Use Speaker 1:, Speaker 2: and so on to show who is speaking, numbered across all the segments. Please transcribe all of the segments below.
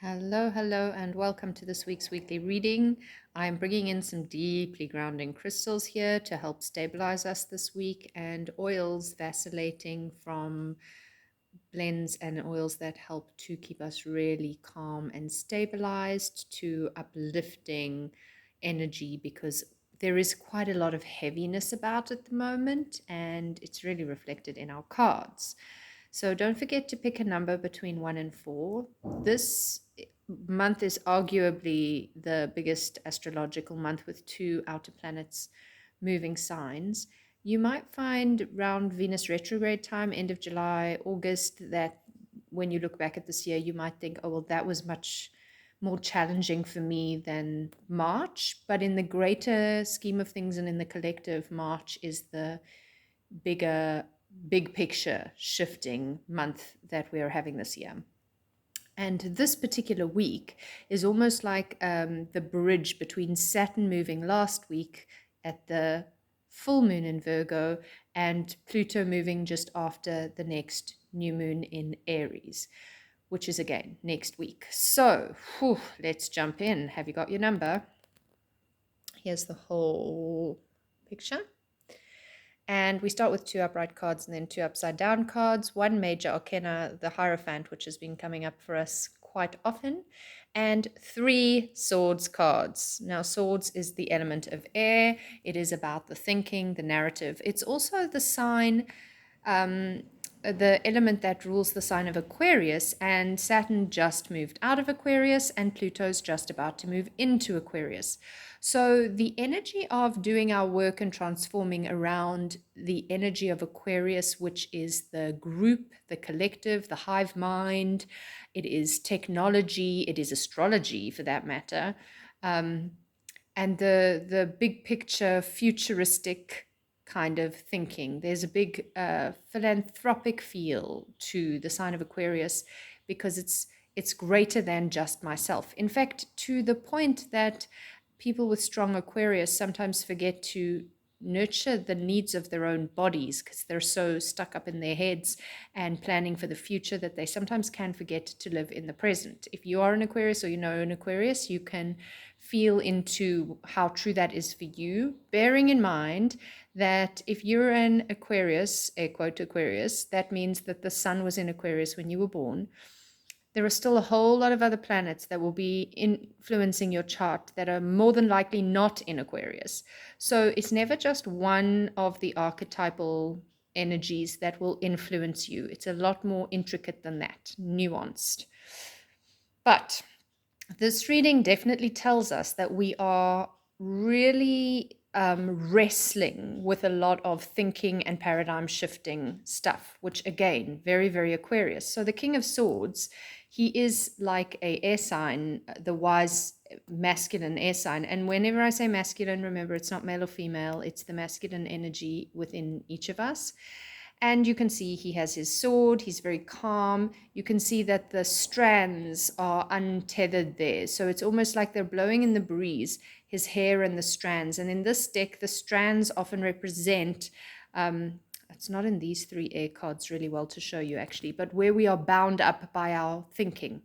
Speaker 1: Hello, and welcome to this week's weekly reading. I'm bringing in some deeply grounding crystals here to help stabilize us this week, and oils vacillating from blends and oils that help to keep us really calm and stabilized, to uplifting energy, because there is quite a lot of heaviness about at the moment, and it's really reflected in our cards. So don't forget to pick a number between 1 and 4. This month is arguably the biggest astrological month with two outer planets moving signs. You might find around Venus retrograde time, end of July, August, that when you look back at this year, you might think, oh, well, that was much more challenging for me than March. But in the greater scheme of things and in the collective, March is the big picture shifting month that we're having this year. And this particular week is almost like the bridge between Saturn moving last week at the full moon in Virgo and Pluto moving just after the next new moon in Aries, which is again next week. So let's jump in. Have you got your number? Here's the whole picture. And we start with two upright cards and then two upside down cards, one major arcana, the Hierophant, which has been coming up for us quite often, and three swords cards. Now, swords is the element of air. It is about the thinking, the narrative. It's also the sign, the element that rules the sign of Aquarius, and Saturn just moved out of Aquarius and Pluto's just about to move into Aquarius. So the energy of doing our work and transforming around the energy of Aquarius, which is the group, the collective, the hive mind, it is technology, it is astrology for that matter, and the big picture, futuristic kind of thinking. There's a big philanthropic feel to the sign of Aquarius because it's greater than just myself. In fact, to the point that people with strong Aquarius sometimes forget to nurture the needs of their own bodies because they're so stuck up in their heads and planning for the future that they sometimes can forget to live in the present. If you are an Aquarius or you know an Aquarius, you can feel into how true that is for you, bearing in mind that if you're an Aquarius, air quote Aquarius, that means that the sun was in Aquarius when you were born. There are still a whole lot of other planets that will be influencing your chart that are more than likely not in Aquarius. So it's never just one of the archetypal energies that will influence you. It's a lot more intricate than that, nuanced. But this reading definitely tells us that we are really wrestling with a lot of thinking and paradigm shifting stuff, which again, very, very Aquarius. So the King of Swords, he is like a air sign, the wise masculine air sign. And whenever I say masculine, remember it's not male or female, it's the masculine energy within each of us. And you can see he has his sword, he's very calm. You can see that the strands are untethered there. So it's almost like they're blowing in the breeze, his hair and the strands. And in this deck, the strands often represent, it's not in these three air cards really well to show you actually, but where we are bound up by our thinking.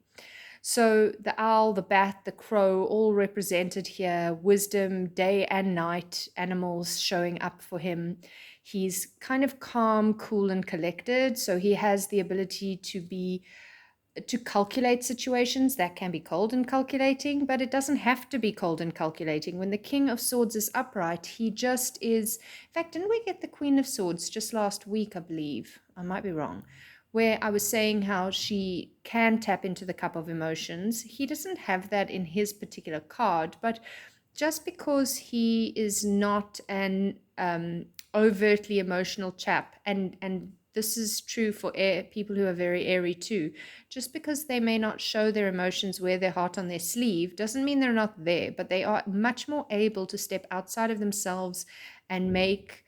Speaker 1: So the owl, the bat, the crow, all represented here, wisdom, day and night, animals showing up for him. He's kind of calm, cool, and collected. So he has the ability to calculate situations that can be cold and calculating, but it doesn't have to be cold and calculating. When the King of Swords is upright, he just is. In fact, didn't we get the Queen of Swords just last week, I believe? I might be wrong. Where I was saying how she can tap into the cup of emotions. He doesn't have that in his particular card, but just because he is not an overtly emotional chap, and this is true for people who are very airy too, just because they may not show their emotions, wear their heart on their sleeve, doesn't mean they're not there, but they are much more able to step outside of themselves and make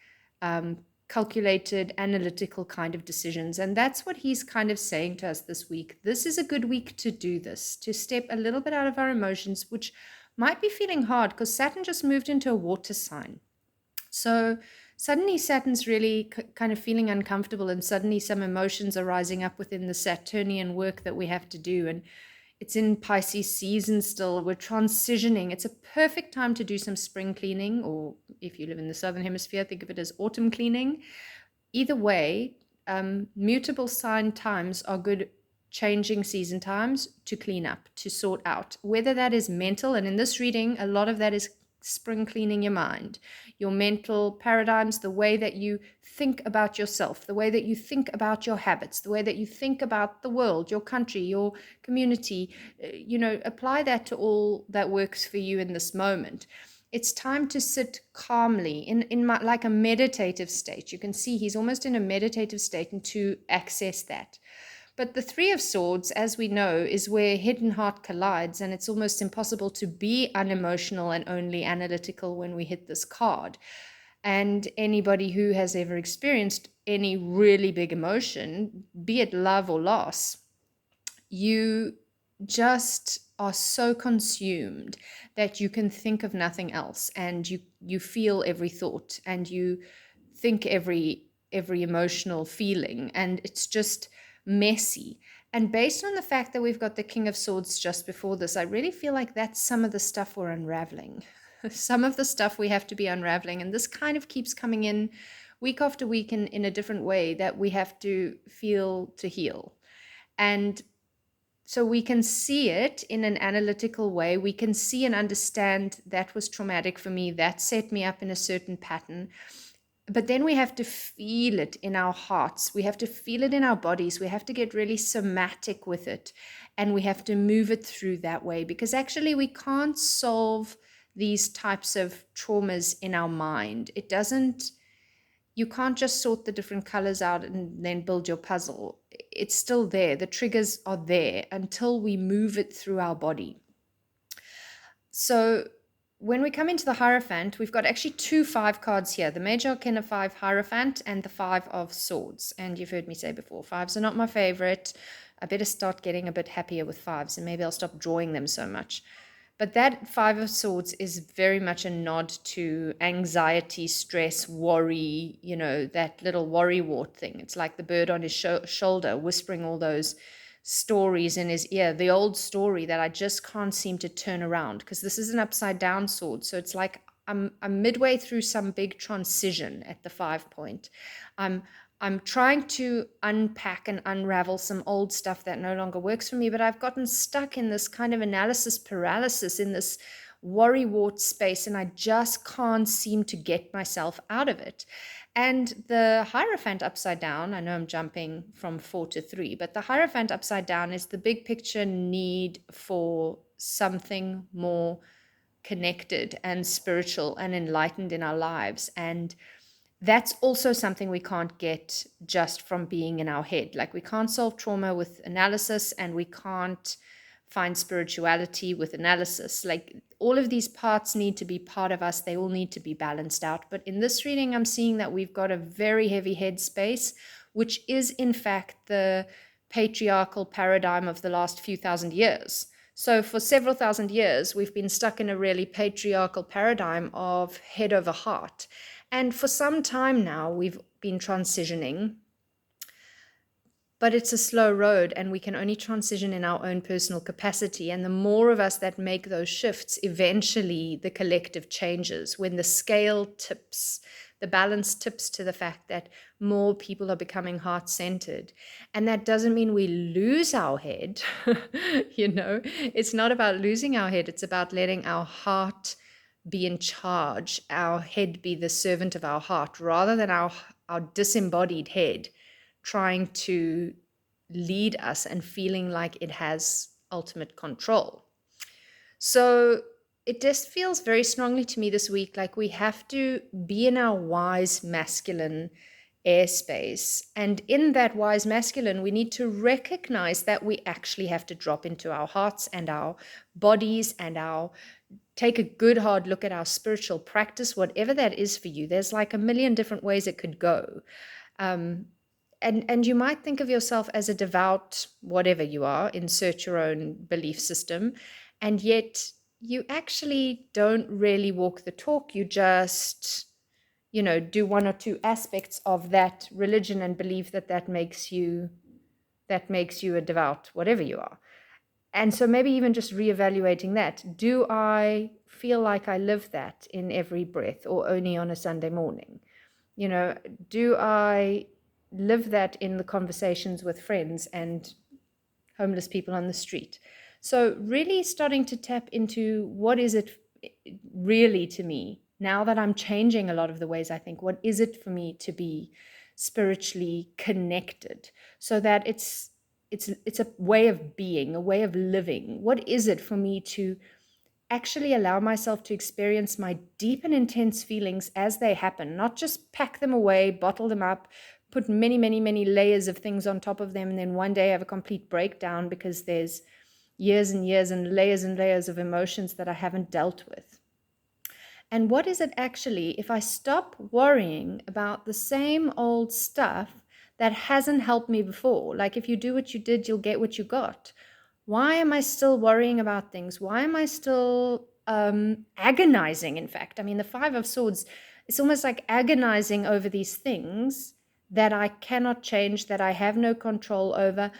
Speaker 1: calculated, analytical kind of decisions. And that's what he's kind of saying to us this week. This is a good week to do this, to step a little bit out of our emotions, which might be feeling hard because Saturn just moved into a water sign. So suddenly Saturn's really kind of feeling uncomfortable, and suddenly some emotions are rising up within the Saturnian work that we have to do. And It's in Pisces season still. We're transitioning. It's a perfect time to do some spring cleaning, or if you live in the southern hemisphere, think of it as autumn cleaning. Either way, mutable sign times are good changing season times to clean up, to sort out, whether that is mental. And in this reading, a lot of that is spring cleaning your mind, your mental paradigms, the way that you think about yourself, the way that you think about your habits, the way that you think about the world, your country, your community. Apply that to all that works for you in this moment. It's time to sit calmly like a meditative state. You can see he's almost in a meditative state, and to access that. But the Three of Swords, as we know, is where head and heart collides, and it's almost impossible to be unemotional and only analytical when we hit this card. And anybody who has ever experienced any really big emotion, be it love or loss, you just are so consumed that you can think of nothing else, and you feel every thought, and you think every emotional feeling, and it's just messy. And based on the fact that we've got the King of Swords just before this, I really feel like that's some of the stuff we're unraveling. Some of the stuff we have to be unraveling, and this kind of keeps coming in week after week in a different way that we have to feel to heal. And so we can see it in an analytical way. We can see and understand that was traumatic for me, that set me up in a certain pattern. But then we have to feel it in our hearts. We have to feel it in our bodies. We have to get really somatic with it. And we have to move it through that way, because actually we can't solve these types of traumas in our mind. You can't just sort the different colors out and then build your puzzle. It's still there. The triggers are there until we move it through our body. So when we come into the Hierophant, we've got actually 2 5 cards here, the Major Arcana 5 Hierophant and the 5 of Swords. And you've heard me say before, 5s are not my favorite. I better start getting a bit happier with 5s, and maybe I'll stop drawing them so much. But that 5 of Swords is very much a nod to anxiety, stress, worry, that little worrywart thing. It's like the bird on his shoulder whispering all those stories in his ear, the old story that I just can't seem to turn around, because this is an upside down sword. So it's like I'm midway through some big transition at the 5 point. I'm trying to unpack and unravel some old stuff that no longer works for me, but I've gotten stuck in this kind of analysis paralysis, in this worrywart space, and I just can't seem to get myself out of it. And the Hierophant upside down, I know I'm jumping from 4 to 3, but the Hierophant upside down is the big picture need for something more connected and spiritual and enlightened in our lives. And that's also something we can't get just from being in our head. Like, we can't solve trauma with analysis, and we can't find spirituality with analysis. Like, all of these parts need to be part of us. They all need to be balanced out. But in this reading, I'm seeing that we've got a very heavy head space, which is in fact the patriarchal paradigm of the last few thousand years. So for several thousand years, we've been stuck in a really patriarchal paradigm of head over heart. And for some time now, we've been transitioning, but it's a slow road, and we can only transition in our own personal capacity. And the more of us that make those shifts, eventually the collective changes. When the scale tips, the balance tips to the fact that more people are becoming heart-centered. And that doesn't mean we lose our head. It's not about losing our head. It's about letting our heart be in charge, our head be the servant of our heart, rather than our disembodied head trying to lead us and feeling like it has ultimate control. So it just feels very strongly to me this week like we have to be in our wise masculine airspace. And in that wise masculine, we need to recognize that we actually have to drop into our hearts and our bodies and take a good hard look at our spiritual practice, whatever that is for you. There's like a million different ways it could go. And you might think of yourself as a devout, whatever you are, insert your own belief system, and yet you actually don't really walk the talk. You just, do 1 or 2 aspects of that religion and believe that makes you a devout, whatever you are. And so maybe even just reevaluating that. Do I feel like I live that in every breath or only on a Sunday morning? You know, do I live that in the conversations with friends and homeless people on the street? So really starting to tap into what is it really to me now that I'm changing a lot of the ways I think. What is it for me to be spiritually connected, so that it's a way of being, a way of living? What is it for me to actually allow myself to experience my deep and intense feelings as they happen, not just pack them away, bottle them up, put many, many, many layers of things on top of them, and then one day have a complete breakdown because there's years and years and layers of emotions that I haven't dealt with? And what is it actually if I stop worrying about the same old stuff that hasn't helped me before? Like, if you do what you did, you'll get what you got. Why am I still worrying about things? Why am I still agonizing? In fact, I mean, the Five of Swords, it's almost like agonizing over these things that I cannot change, that I have no control over.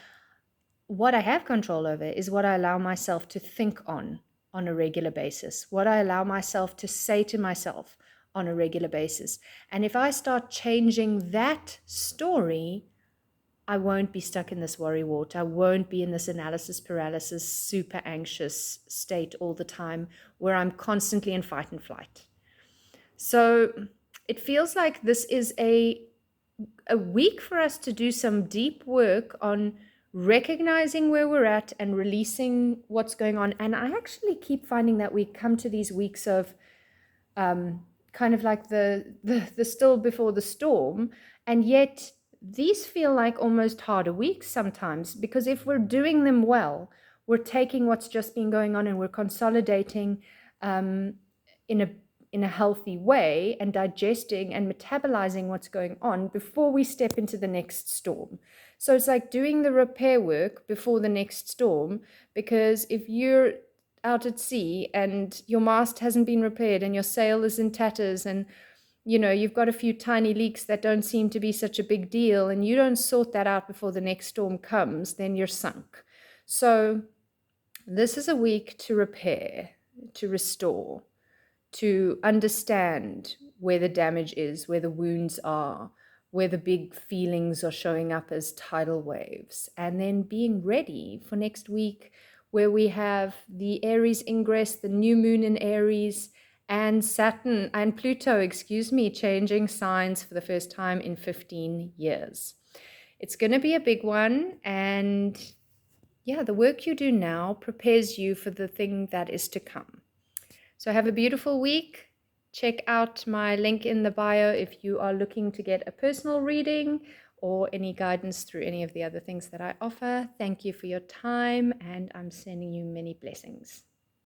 Speaker 1: What I have control over is what I allow myself to think on a regular basis, what I allow myself to say to myself on a regular basis. And if I start changing that story, I won't be stuck in this worry wart. I won't be in this analysis paralysis, super anxious state all the time where I'm constantly in fight and flight. So it feels like this is a week for us to do some deep work on recognizing where we're at and releasing what's going on. And I actually keep finding that we come to these weeks of kind of like the still before the storm, and yet these feel like almost harder weeks sometimes, because if we're doing them well, we're taking what's just been going on and we're consolidating in a healthy way and digesting and metabolizing what's going on before we step into the next storm. So it's like doing the repair work before the next storm, because if you're out at sea and your mast hasn't been repaired and your sail is in tatters and you've got a few tiny leaks that don't seem to be such a big deal, and you don't sort that out before the next storm comes, then you're sunk. So this is a week to repair, to restore, to understand where the damage is, where the wounds are, where the big feelings are showing up as tidal waves, and then being ready for next week, where we have the Aries ingress, the new moon in Aries, and Saturn and Pluto, changing signs for the first time in 15 years. It's going to be a big one, and yeah, the work you do now prepares you for the thing that is to come. So have a beautiful week. Check out my link in the bio if you are looking to get a personal reading or any guidance through any of the other things that I offer. Thank you for your time, and I'm sending you many blessings.